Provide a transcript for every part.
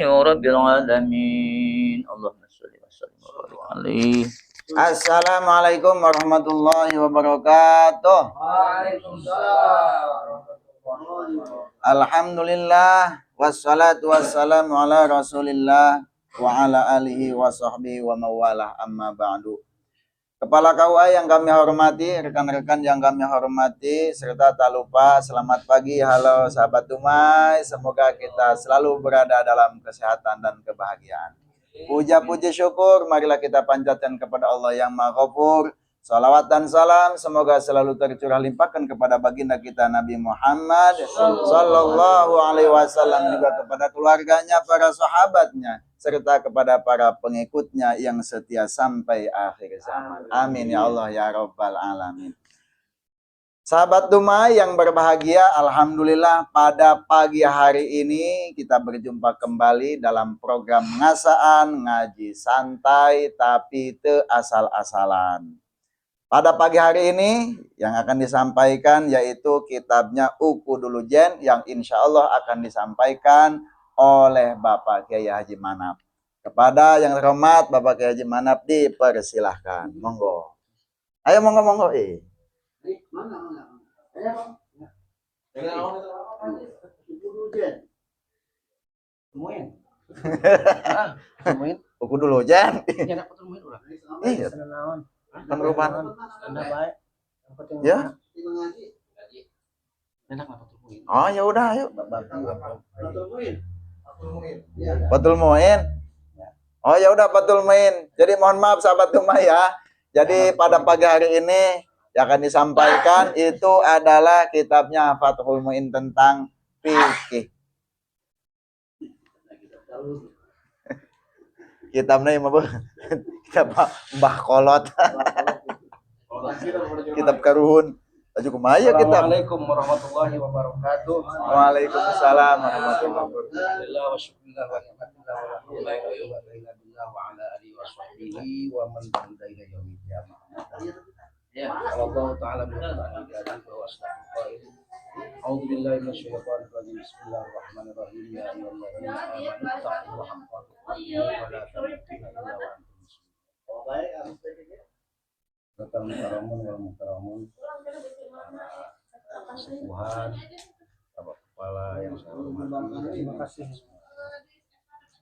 يا رب العالمين اللهم صل وسلم وبارك عليه. Assalamualaikum warahmatullahi wabarakatuh. Alhamdulillah wassalatu wassalamu ala Rasulillah wa ala alihi wa sahbihi wa mawalah, amma ba'du. Kepala KUA yang kami hormati, rekan-rekan yang kami hormati, serta tak lupa selamat pagi, halo sahabat Dumai. Semoga kita selalu berada dalam kesehatan dan kebahagiaan. Puja-puji syukur, marilah kita panjatkan kepada Allah yang Maha Ghafur. Salawat dan salam semoga selalu tercurah limpahkan kepada baginda kita Nabi Muhammad Sallallahu Alaihi Wasallam, juga kepada keluarganya, para sahabatnya, serta kepada para pengikutnya yang setia sampai akhir zaman. Amin ya Allah ya Rabbal Alamin. Sahabat Dumai yang berbahagia, alhamdulillah pada pagi hari ini kita berjumpa kembali dalam program ngasaan, ngaji santai tapi te asal-asalan. Pada pagi hari ini yang akan disampaikan yaitu kitabnya Ukudul Jen yang insya Allah akan disampaikan oleh Bapak Kiai Haji Manap. Kepada yang terhormat Bapak Kiai Haji Manap dipersilahkan. Monggo. Ayo monggo. Ukudul Jen. Iya. Penerupan. Ya. Oh ya udah ayo. Batul Muin. Oh ya udah Batul Muin. Jadi mohon maaf sahabat Dumai ya. Jadi pada pagi hari ini yang akan disampaikan itu adalah kitabnya Fathul Muin tentang fikih. Kitabnya yang apa? Kitab Mbah Kolot. Kitab Karuhun. Aju kumaya kitab. Assalamualaikum warahmatullahi wabarakatuh. Waalaikumsalam warahmatullahi wabarakatuh. Alhamdulillah wa syukurillah wa ni'matillah wa alhamdulillah wa ala alihi wa sahbihi wa man tabi'a ila yaumil qiyamah. Ya, Allah taala berfirman di ayat bahwa astagfirullah. A'udzu billahi minasyaitonir rajim. Bismillahirrahmanirrahim. Ya ayyuhalladzina amanu taqullaha haqqa tuqatih wa la tamutunna illa wa antum muslimun. Datang karamun wal mukarramun, sepuhan, Bapak Kepala yang saya hormati. Terima kasih.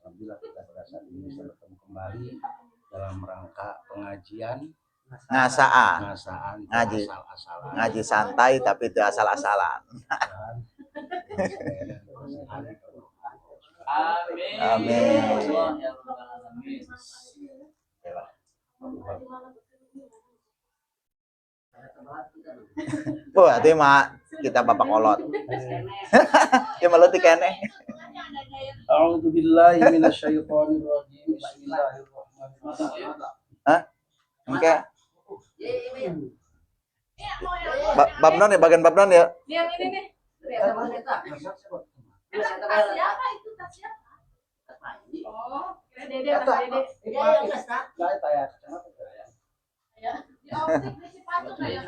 Alhamdulillah kita pada saat ini bisa bertemu kembali dalam rangka pengajian Ngasaan. ngaji asal-asalan. Ngaji santai tapi itu asal-asalan. Amin. Wah, itu mah kita Bapak Kolot. Ya malu tikene. A'udzu billahi minasyaitonir rajim. Bismillahirrahmanirrahim. Hah? Oke. Bab non ya, bagian bab non ya. Yang ini nih. Siapa itu? Siapa? Oh, Dede, Mas Dede. Iya, yang Mas. Ya. Di optik di Cipatu kayak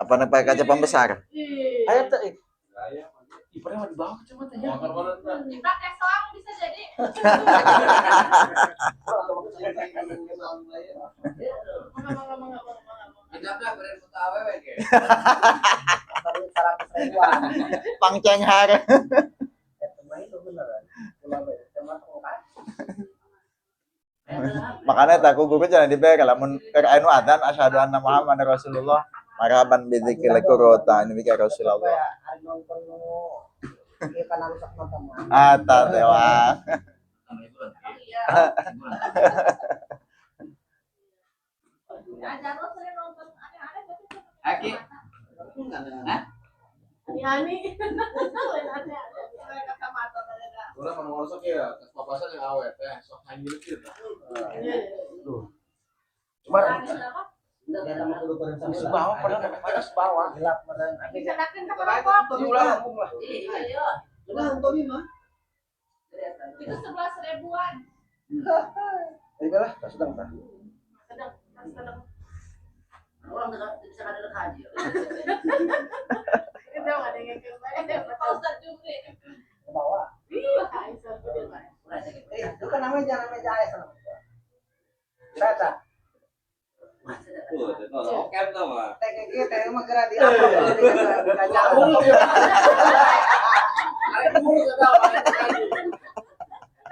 Apa nih pakai kaca pembesar? Ayo teh. Iparnya mah di bawah kacamatanya. Pakai selang bisa jadi. Pangcenghar. Makanya tak guru jangan dibayar lamun anu adzan asyhadu anna Muhammadar Rasulullah maraban bidzikri qurota ini mikir Rasulullah. Ata dewa. Aki. Ani. Kacamata ada. Orang mau ngosok ya, papasan yang awet sok anjir gitu. Cuma di bawah pada bawah gelap badan. Disadakeun ka kelompok. Diulang kampung lah. Iya. Udah untuk ini mah. Itu 11 ribuan. Ayo lah, sedang tah. Sedang. Orang bisa kadang haji. meja aja sana. Saya Oke tuh mah. teh mah gerak di apa di jalan.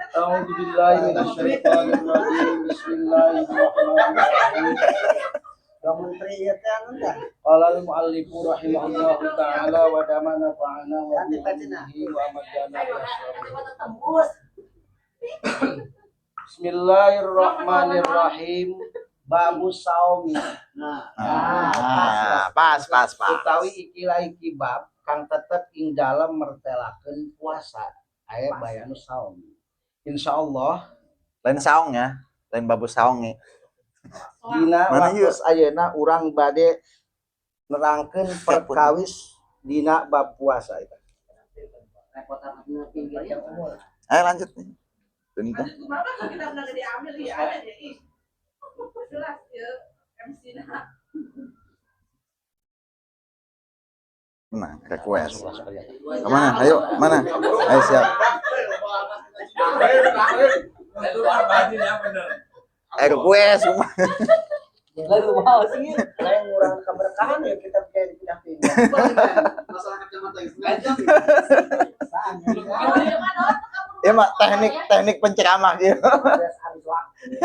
A'udzu billahi minasyaitonir rajim. Bismillahirrahmanirrahim. Qala al-mu'allifu rahimahullahu ta'ala wa damana fa'ana wa bihi wa amadana. Bismillahirrahmanirrahim. Babu saumi. Pas. Utawi ikilah iki bab kang tetep ing dalam mertelakeun puasa. Aya bayanu saumi. Insyaallah Lain saung ya, lain babu saung nih. dina Mana waktu ayeuna urang bade nerangkeun perkawis dina bab puasa eta. Ayo lanjut nih. Ini kan. Kenapa kita pernah diambil ya ada deh. Jelas ya MC nah. Mana request? Kemana? Ayo, mana? Ayo siap. Request semua. Lalu mau sih lain urang keberkahan ya kita kayak pindah-pindah. Masalah kacamata itu. Ya mak teknik penceramah gitu.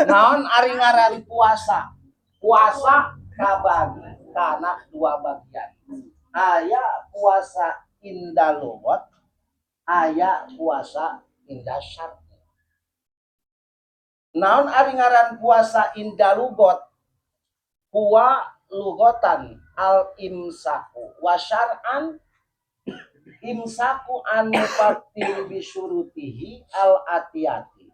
Naon ari ngaran puasa? Puasa kabagi kana dua bagian. Aya puasa indah lugot, aya puasa indah syar'i. Naon ari ngaran puasa indah lugot? Huwa lugotan al imsaku wa syar'an imsaku an mufattir bisyurutihi al atiyati.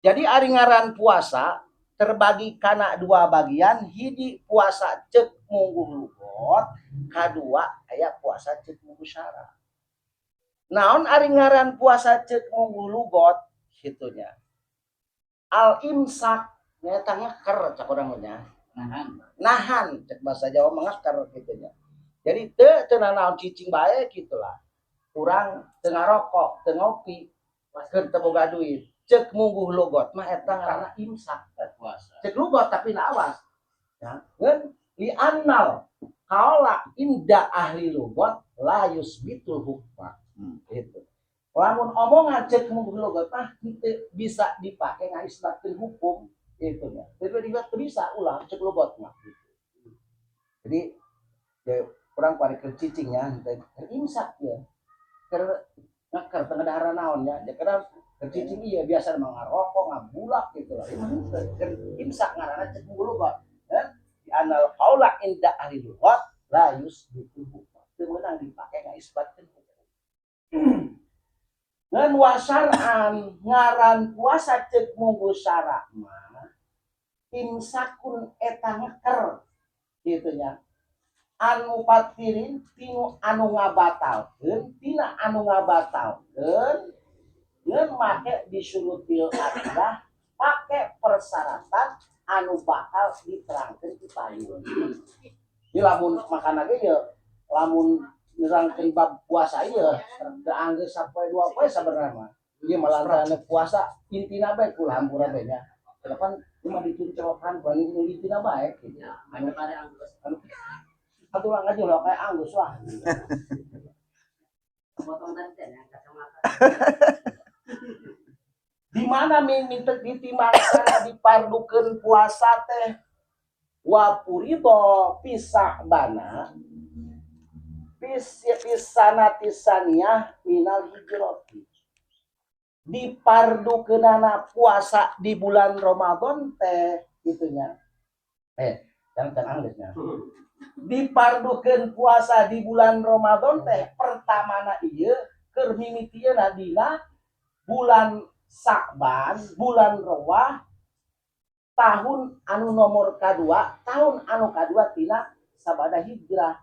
Jadi ari ngaran puasa terbagi kana dua bagian, hiji puasa cek mungguh lugot, kadua aya puasa cek mungguh syara. Naon ari ngaran puasa cek mungguh lugot hitunya. Al imsak nyata ngeker cak urang nya. Nahan cek bahasa Jawa mengeker gitunya. Jadi teu naon cicing bae gitulah. Urang teu ngarokok, teu ngopi, keur teu boga duit. Cek mungguh lugot mah eta ngaranna imsak puasa. Cek lugot tapi nawas. Ya, ngeun li annal qaula inda ahli lugot la yusbitul hukma. Gitu. Lamun omongan cek mungguh lugot mah bisa dipake ngaisbatkeun hukum gitu ya. Jadi bisa ulah cek lugot mah gitu. Jadi ya kurang parikeun cicingnya imsak ya. Keur ngaker teu ngadaharan naon ya. Karena cicing iya biasa mengarokok, ngabulak gitu lah. Imsak ngaranna cek mungguh lugot. Di anal qaula inda ahli lugot la yusbitul hukma. Teu meunang dipake ngaisbatkeun hukum. Dan wasaran ngaran puasa cek mungguh syara mah imsakun eta ngeker gitu nya. Anu patirin tinu anu ngabatalkeun, tina anu ngabatalkeun ngeun make disurutil atidah pake persyaratan anu bakal diterangkeun ti payun. Di lamun makan lagi ya lamun nerangkeun bab puasa ieu teu anggeus sapoe dua poe sabenerna mah. Ieu malantana puasa intina bae kula hampura bae nya. Depan cuma dituncokan paling intina bae gitu. Anu atuh ngaji lo kayak anggus lah. Potong tadi yang kacamata. Di mana minta ditimangkan dipardukeun puasa teh wa purido pisah bana pisana tisaniyah minal hijrati. Dipardukeunana puasa di bulan Ramadan teh gitunya. Jangan anggeusnya. Dipardukeun puasa di bulan Ramadan teh pertamana ieu keur mimitieuna dina bulan Sa'ban, bulan Rewah, tahun anu nomor kadua, tahun anu kadua tina sabada hijrah.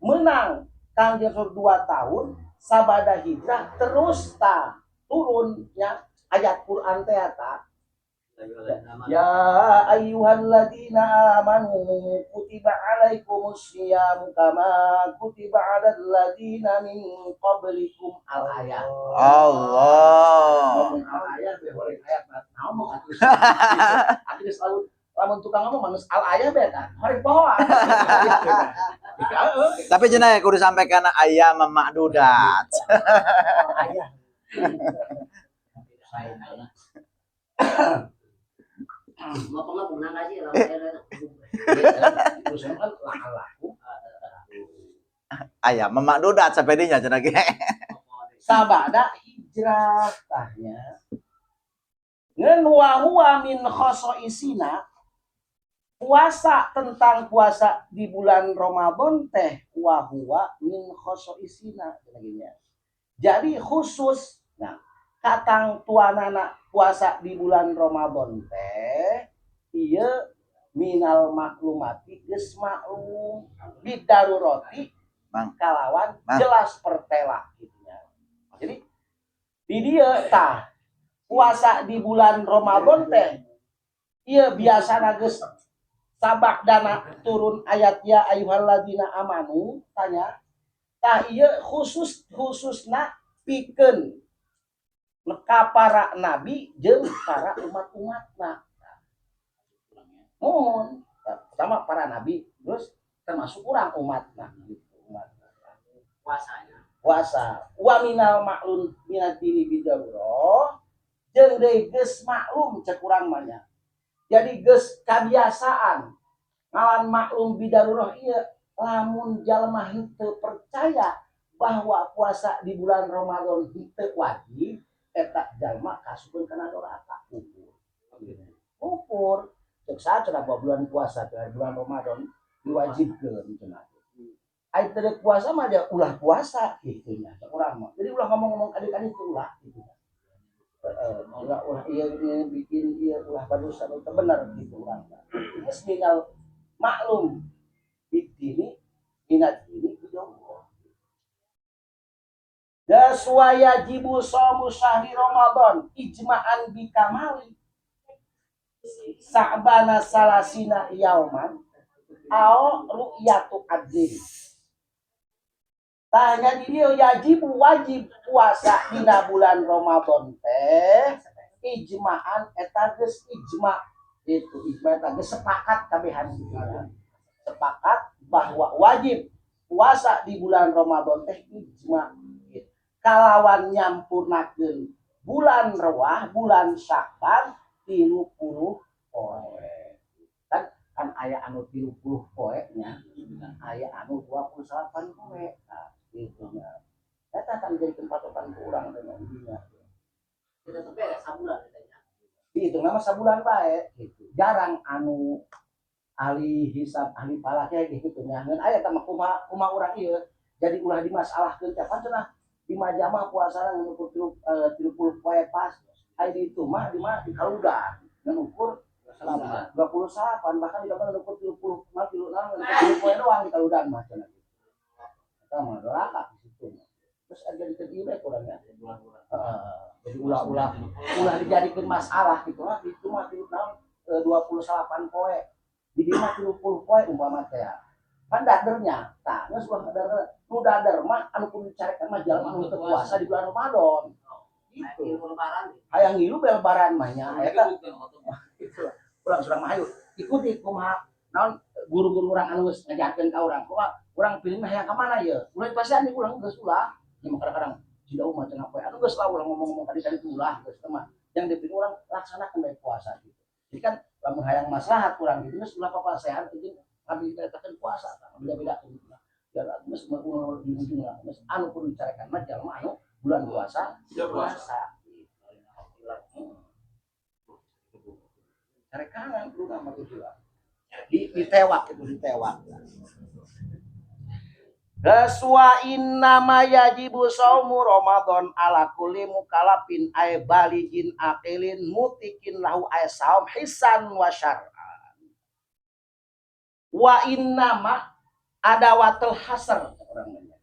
Menang kangge 2 tahun sabada hijrah terus turunnya ayat Quran teh eta Ya ayyuhalladzina amanu kutiba alaikumus syiyam kama kutiba alal ladzina min qablikum al-ayat. Allah. Ngomong al-ayat boleh ayat ngomong atuh. Akhirnya selalu lamun tukang ngomong manus al-ayat beta. Hari bawa. Tapi cenah kudu sampaikan ayam ma'dudat. Ayat. Ngomong pernah nggak sih Terus kan laku. Ayam ma'dudat sampai dinya cenah ge. Sabada hijrah tahnya. Ngan wa min khosoisina puasa tentang puasa di bulan Ramadan teh wa min khosoisina jadi khusus nah katang tuanana puasa di bulan Ramadan teh ieu minal maklumati geus maklum bidaruroti kalawan jelas pertela gitunya. Jadi di dia tah puasa di bulan Ramadan teh ieu biasana geus sabak dana turun ayat ya ayyuhalladzina amanu tanya tah ieu khususna pikeun ka para nabi jeung para umat-umatna. Mohon sama para nabi terus termasuk urang umatna gitu puasa wa minal ma'lun minatini bidawro jeung deui geus maklum cek urang mah nya. Jadi geus kabiasaan ngalan maklum bidarurah ieu lamun jalma henteu percaya bahwa puasa di bulan Ramadan henteu wajib eta jalma kasukeun kana doraka kufur cek saha bulan puasa bulan Ramadan diwajibkeun cenah. Ai teu puasa mah dia ulah puasa kitu nya cek urang mah. Jadi ulah ngomong-ngomong adik-adik itu ulah gitu. Ulah iya bikin iya ulah bagus anu bener gitu urang. Geus tinggal maklum ini minat ini video. Daswa yajibu shamu syahri Ramadan ijma'an bikamali sa'bana salasina yauman au ru'yatu adlin. Tanya dia wajib puasa dina bulan Ramadan teh ijma'an eta geus ijma' itu ijma' eta geus sepakat kabehan sepakat bahwa wajib puasa di bulan Ramadan teh ijma' kalawan nyampurnakeun bulan Rewah bulan Sya'ban 30 poe kan aya anu 30 poe nya aya anu 28 poe gitu nya. Eta kan jadi patokan kurang dengan dinya. kita tuh beres sabulan katanya. Itu nama sabulan bae gitu. Jarang anu ahli hisab ahli falak gitu nya. Ngan aya tah kumaha urang ieu jadi ulah dimasalahkeun teh pan cenah di majama puasa ngukur 30 poe pas. Ai ditu mah di kaludan ngukur 28 bahkan di mana ngukur 30 mah 30 poe doang di kaludan mah cenah. Eta mah doraka di situ. Terus ada diterima kurangnya. Jadi ulah dijadikan masalah gitu lah. Itu mah 28 poe. Jadi mah 30 poe umpama teh. Kan dadernya. Tah, geus ulah dader. Nu dader mah anu kudu dicarekan mah jalma anu teu puasa di bulan Ramadan. Gitu. Hayang ngilu bel lebaran mah nya. Eta gitu. Urang surang mah hayu. Ikuti kumaha naon guru-guru urang anu geus ngajarkeun ka urang. Kumaha urang pilih mah hayang ka mana ye? Ulah dipasian di urang geus ulah. Nya kadang-kadang tidak umat cenah poe. Anu geus lah urang ngomong-ngomong tadi ulah geus mah. Yang dipilih urang laksanakeun bae puasa gitu. Jadi kan lamun hayang maslahat urang gitu geus ulah apa sehat itu kami dikatakan puasa kan beda-beda gitu. Ya geus mau di ujungna geus anu kudu dicarekan mah jalma anu bulan puasa puasa. Carekan kudu mah gitu lah. Ditewak itu ditewak. Gaswa innama yajibu shaumu Ramadan ala kulli mukalafin ay baligin aqilin mutikin lahu ay saum hisan wa syar'an. Wa innama adawatul hasr orangnya.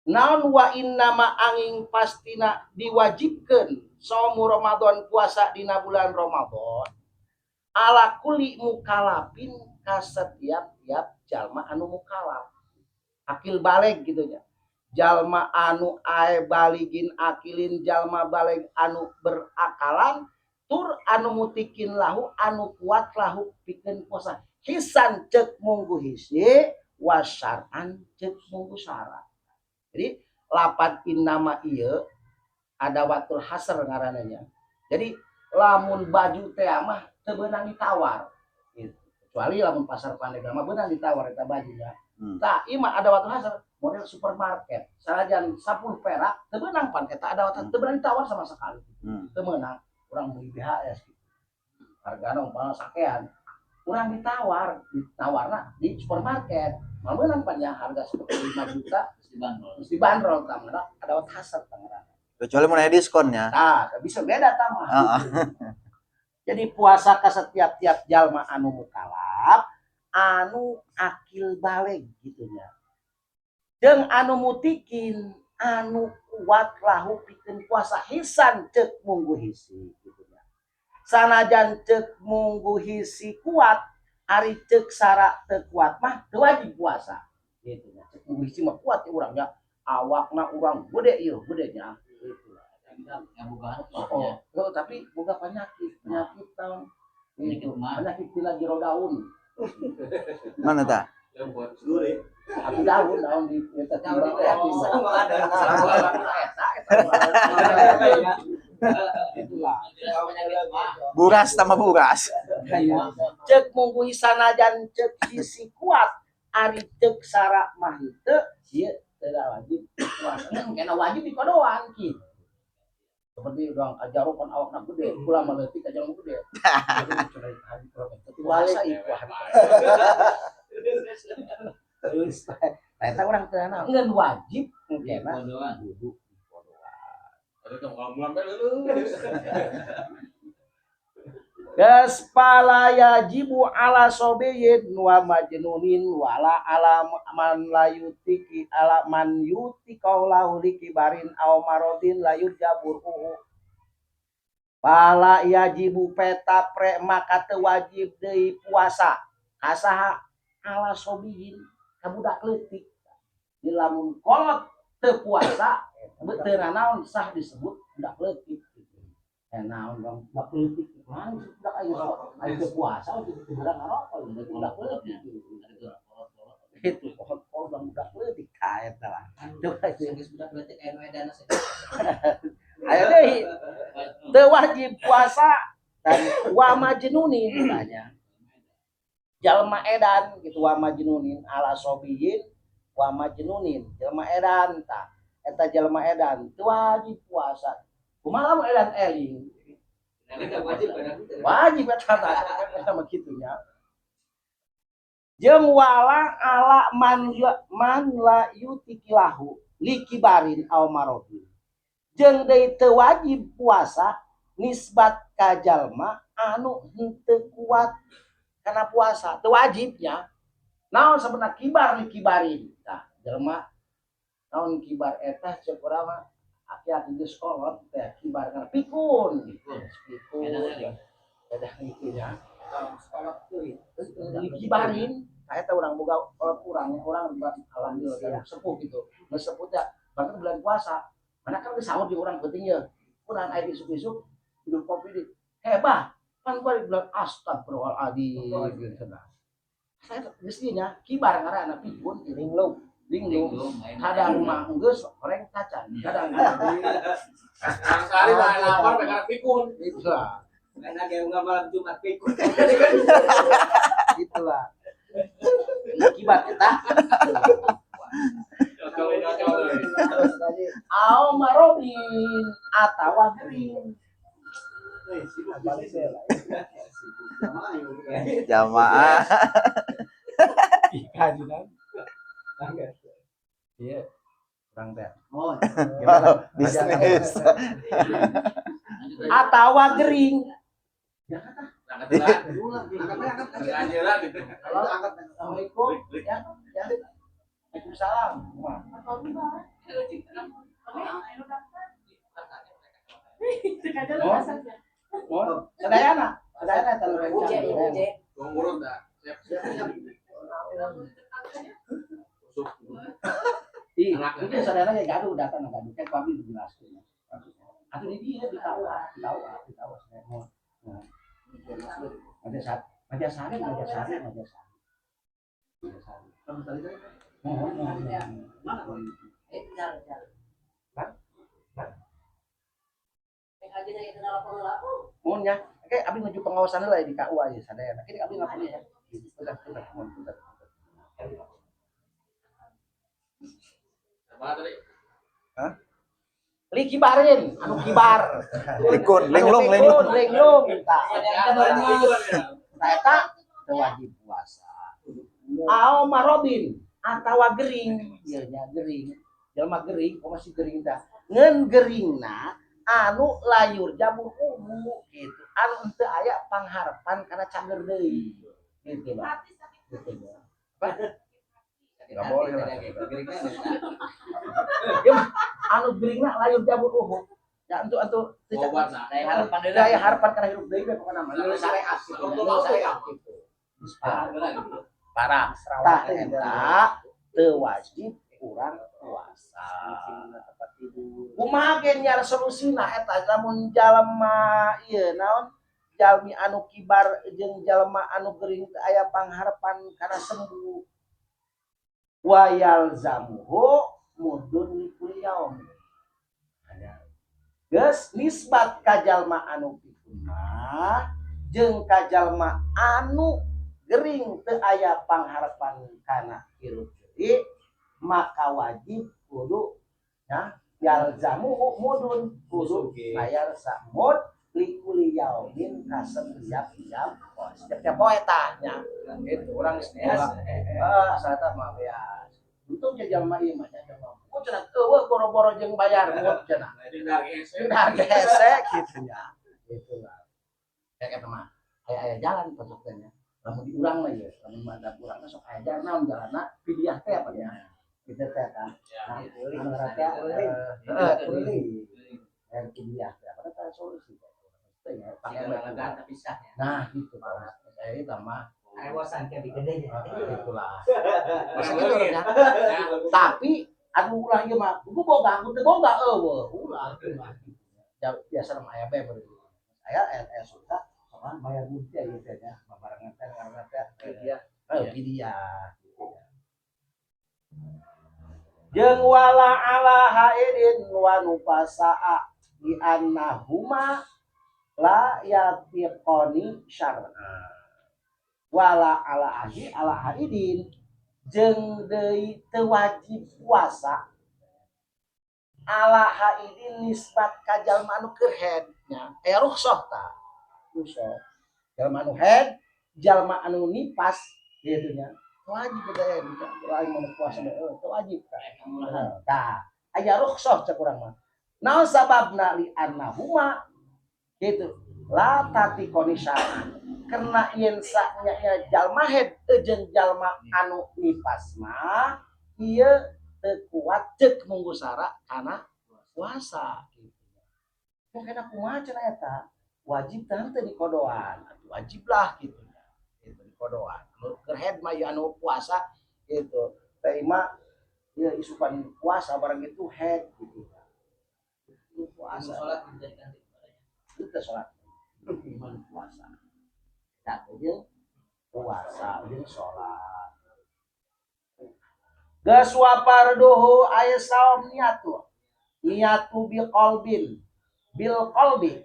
Naon wa innama angin pastina diwajibkeun Somu Ramadan puasa dina bulan Ramadan ala kuli mukalapin ka setiap jalma anu mukalap akil balik gitu ya jalma anu ae baligin akilin jalma balik anu berakalan tur anu mutikin lahu anu kuat lahu pikeun puasa hisan cek munggu hisi wasaran cek munggu syarat. Jadi lapan innama ieu ada waktu hasr ngarananya. Jadi lamun baju teh mah teu beunang ditawar. Gitu. Kecuali lamun pasar Pandega mah beunang ditawar eta bajunya. Tah, ieu mah ada waktu hasr model supermarket. Sanajan 10 perak teu beunang pan eta ada waktu teu beunang ditawar sama sekali. Teu meunang urang beli BHS gitu. Hargana umpama sakean. Urang ditawarna di supermarket. Mah beunang pan ya harga seperti 5 juta mesti bandrol tamana ada waktu hasr tangarana. Kecuali mau diskonnya. Nah, bisa beda tamah. Jadi puasa ke setiap jalma anu mukalaf, anu akil balik gitunya. Jeung anu mutikin, anu kuat lahu pikeun puasa hisan cek munggu hisi gitunya. Sanajan cek munggu hisi kuat, ari cek sara teu kuat mah teu wajib puasa. Gitunya. Cek munggu hisi mah kuat ya urangnya. Awakna urang gede ieu, gedenya. Oh, tapi boga penyakit tahun penyakit pila jero daun. Mana ta? Aku daun di eta timbang teh bisa. Itulah. Buras sama buras. Cek munggu sanajan cek isi kuat ari cek sara mah teu ieu teu wajib puasa. Kena wajib di kodoan kieu. Seperti orang ajaru kan awakna gede, kula mah leutik ajaru gede. Puasa ieu terus eta urang teu naon ngeun wajib mungkinna kudu Gas pala yajibu ala sobiyin wa majnunin wala ala man layutiki ala man yuti kaulahu likibarin aw marodin layut jabur pala yajibu peta pre maka teu wajib deui puasa kasaha ala sobiyin ka budak leutik di lamun kolot teu puasa teu naon sah disebut budak leutik. Naon bang budak leutik mana budak ayo puasa untuk budak ngarokok budak leutik itu pohon bang budak leutik ka eta lah coba geus budak leutik aya nu edana ayo deui teu wajib puasa dan wa majnunin tanya jalma edan gitu wa majnunin ala sobiyin wa majnunin jalma edan tah eta jalma edan teu wajib puasa kumaha lamun edan eling wajib eta sama kitunya jeung wala ala man la yutikilahu likibarin aw marodin jeung deui teu wajib puasa nisbat ka jalma anu henteu kuat kana puasa teu wajibnya naon sebenarnya kibar likibarin tah jalma naon kibar eta ceuk urang mah aki-aki geus kolot teh kibar kana pikun beda itunya likibarin eta urang boga urang alhamdulillah sepuh gitu geus sepuh teh bahkan bulan puasa mana kan geus sahur di urang penting ya urang aya isuk-isuk minum kopi di hebat kan gua bilang astagfirullahaladzim gitu nah saya mestinya kibar ngaranna pikun linglung kadang mah geus goreng kacang kadang sekali lah lapar pengen pikun itulah karena dia enggak malam Jumat pikun itulah kibar kita au marobin atawa green Jamaah. kajian iya kurang teh Bisnis. atawa gering Assalamualaikum ya Waalaikumsalam Kada lu asal. Oh, sadayana tanu rencana. Ngurut dah. Mungkin sadayana ya gaduh datang gaduh kan kami dijelaskan. Atau di dia ditawa. Saya mau. Maja sari. Kamu tadi mana? Mohonnya, oke, abis menuju pengawasan lah di KUA ya sadaya. Ini abis ngapain ya? Bentar. Mana tadi? Hah? Li kibarin, anu kibar. Linglung. Eta wajib puasa. Ao marobin atawa gering, ieu nya gering. Jelema gering, kok masih gering tah. Ngeun geringna anu layur jabur ungu gitu. Anu teu aya pangharapan kana cager deui. Gitu lah. Enggak boleh lah. Anu geringna layur jabur ungu. Ya antu daya harapan kana hirup deui we pokona mah. Syariat gitu. Parah. Tah eta teu wajib urang puasa. Kumaha ge nya solusina eta lamun jalma ieu naon jalmi anu kibar jeung jalma anu gering teu aya pangharepan kana sembuh. Wayal zamuhu mudun kuliyaum. Geus nisbat ka jalma anu pikuna jeung ka jalma anu gering teu aya pangharepan kana hirup deui maka wajib kudu ya yalzamu mudun kudu bayar samud likuli yaumin ka setiap jam setiap poe tah nya itu urang geus sata mah beas untung jalma ieu mah oh cenah eueuh boro-boro jeung bayar mut cenah sudah gesek kitu nya itulah kayak eta mah aya jalan pasukannya lamun diurang mah ya, lamun ada urangna sok aya jalan naon jalanna pidiah teh apa nya. Kita teh kan. Anu rata eueuh. Pidiah teh apa teh solusi. Teh ya pakai negara pisah ya. Nah, gitu Pak. Saya tambah awasan ke gede nya. Itulah. Maksudnya ya. Tapi anu ulah ieu mah, ku boga, ku teu boga eueuh, ulah. Biasa mah aya bae beureum. Saya suka orang bayar mutia gitu ya, barengan teh dia. Jeung wala ala haidin wa nufasaa di annahuma la yatiqoni syar'a. Wala ala haidin jeung deui teu wajib puasa. Ala haidin nisbat ka jalma anu keur haid nya, aya rukhsah tah. Rukhsah. Jalma anu haid, jalma anu nipas gitu nya. Wajib teh lain mun puasa teh wajib tah. Aya rukhsah cek urang mah. Naon sababna li annahuma gitu. La tatiqoni syar'an. Karena yen saknya jalma haid jeung jalma anu nipas mah ieu teu kuat ceuk munggu sara kana puasa gitu. Mungkin kumaha cenah eta? Wajib teh di kodoan, wajib lah gitu ya. Itu di kodoan. Anu keur haid mah anu puasa gitu. Teh mah ieu isupan puasa barang itu haid gitu. Itu puasa salat itu salat. Iman puasa. Tak jeung puasa jeung salat. Geus wa farduhu aya saum niatu bil qalbi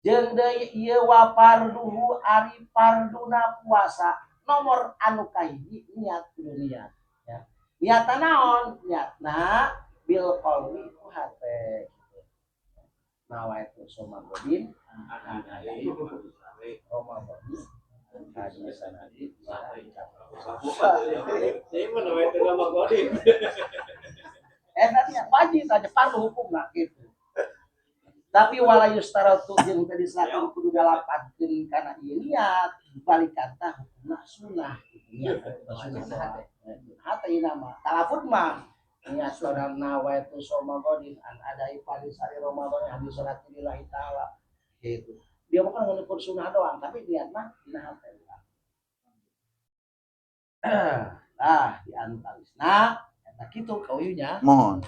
jeung deui ieu wa farduhu ari farduna puasa nomor anu kahiji niat dunia ya niatna naon niatna bil qalbi ku hate nawa itu somagodin Ramadan hadis sanadi tadi wajib aja fardu hukumna gitu. Tapi wala yustaratu jeung tadi saking kudu dalapankeun kana ieu niat balik kata hukumna sunah niat sunah hate nama talafut mah niat orang nawa itu somagodin an ada ipari sari Ramadan yang diserati lillahi ta'ala gitu. Dia bukan ngukur sunnah doang tapi niat mah dina hati. Nah, di antarisna eta kitu kauyunya. Mohon.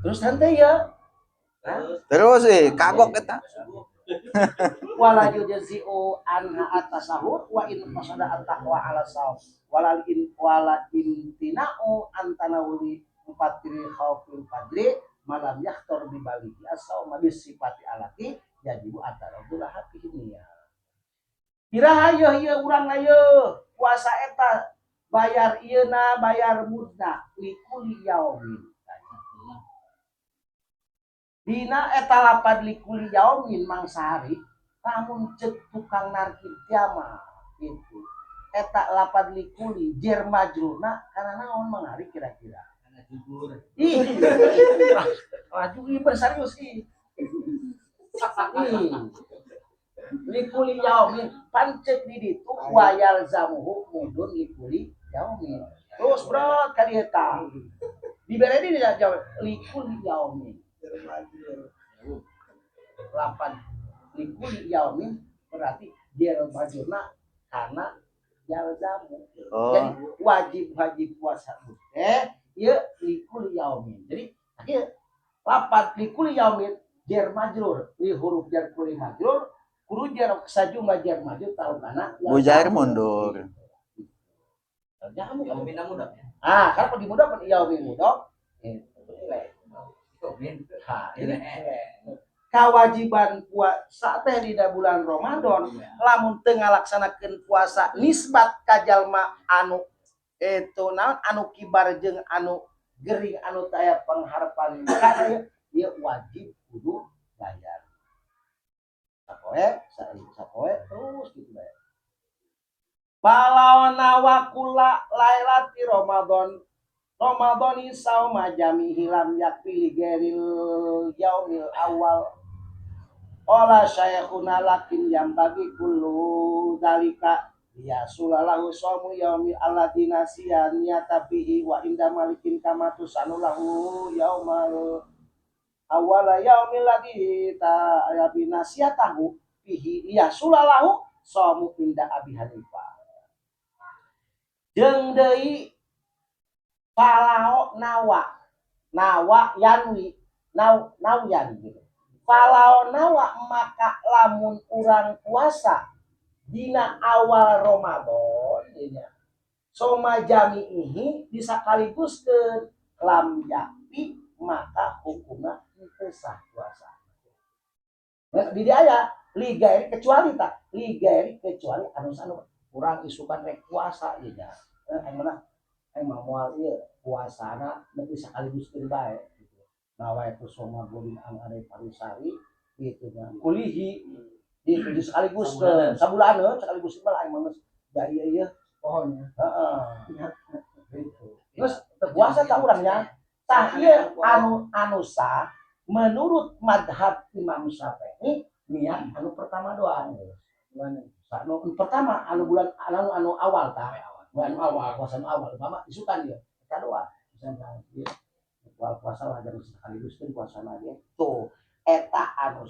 Terus santai ya. Terus kagok eta. Wala yujzi'u anha at-tasahhur wa in qasada at-taqwa 'ala saum wala intina'u antanawuli mufatiri khaufil fadri malam yahtor bi baligi as-saum bis sifati alati yajibu atarabul hati ya. Iraha ieu urang ayeuna puasa eta bayar ieuna bayar mudna likuli yaumin. Dina eta lapad likuli yaumin mangsahari lamun cek tukang narkib tiama gitu. Eta lapad likuli jer majruna kana naon mangari kira-kira. Kana jujur. Ih. Maju ieu serius ih. Likuli yaumin pancet di ditu wayal zamuhu mudun likuli yaumin. Terus bro kali eta. Dibere di jawab likuli yaumin. Lapan likuli yaumin berarti dia majurna karena yalzamu. Jadi wajib puasa teh ieu likuli yaumin. Jadi ieu lapan likuli yaumin jar majrur li huruf jar kuli majrur kudu jar sajumlah jar majrur tahu kana Bujair mundur. Jamu muda. Ah, kan di muda pun yaumin muda. Ini kewajiban puasa teh di bulan Ramadan lamun teu ngalaksanakeun puasa nisbat ka jalma anu itu naon anu kibar jeung anu gering anu taya pengharapan kana ieu wajib kudu bayar. Sapoe terus gitu bae. Balawana wa kula lailati Ramadhani sauma jami'i lam yakfili geril yaumil awal. Qala syekhuna lakin yang bagi kullu dalika ya sulalahu saumu yaumil alladzi nasiya niyata bihi wa inda malikin kama tusanulahu yaumal awala yaumil ladzi ta'abi nasiyatahu bihi ya sulalahu saumu inda Abi Hanifah. Jeung deui Falao nawa yanwi nawyan gitu. Falao nawa maka lamun urang puasa dina awal Ramadan nya. Soma jami'ihi disakaliguskeun lam yakfi maka hukumna teu sah puasa. Nah, di aya ligairi kecuali anu urang isukan rek puasa ieu nya. Mana emang moal ieu puasana nepi sakaligus keur bae gitu. Nawa itu soma godin ang are parisari gitu nya. Kulihi gitu sekaligus ke sabulaneun sekaligus mah aing mah dari ieu pohonnya. Heeh. Gitu. Terus puasa ta urangnya tah ieu anu sah menurut madhab Imam Syafi'i niat anu pertama doang. Anu pertama anu bulan anu awal tah. Bulan awal, puasa awal, mama isukan dia, kita doa, misalnya dia, puasa lah jangan sekaligus kan puasa dia, tuh, eta anu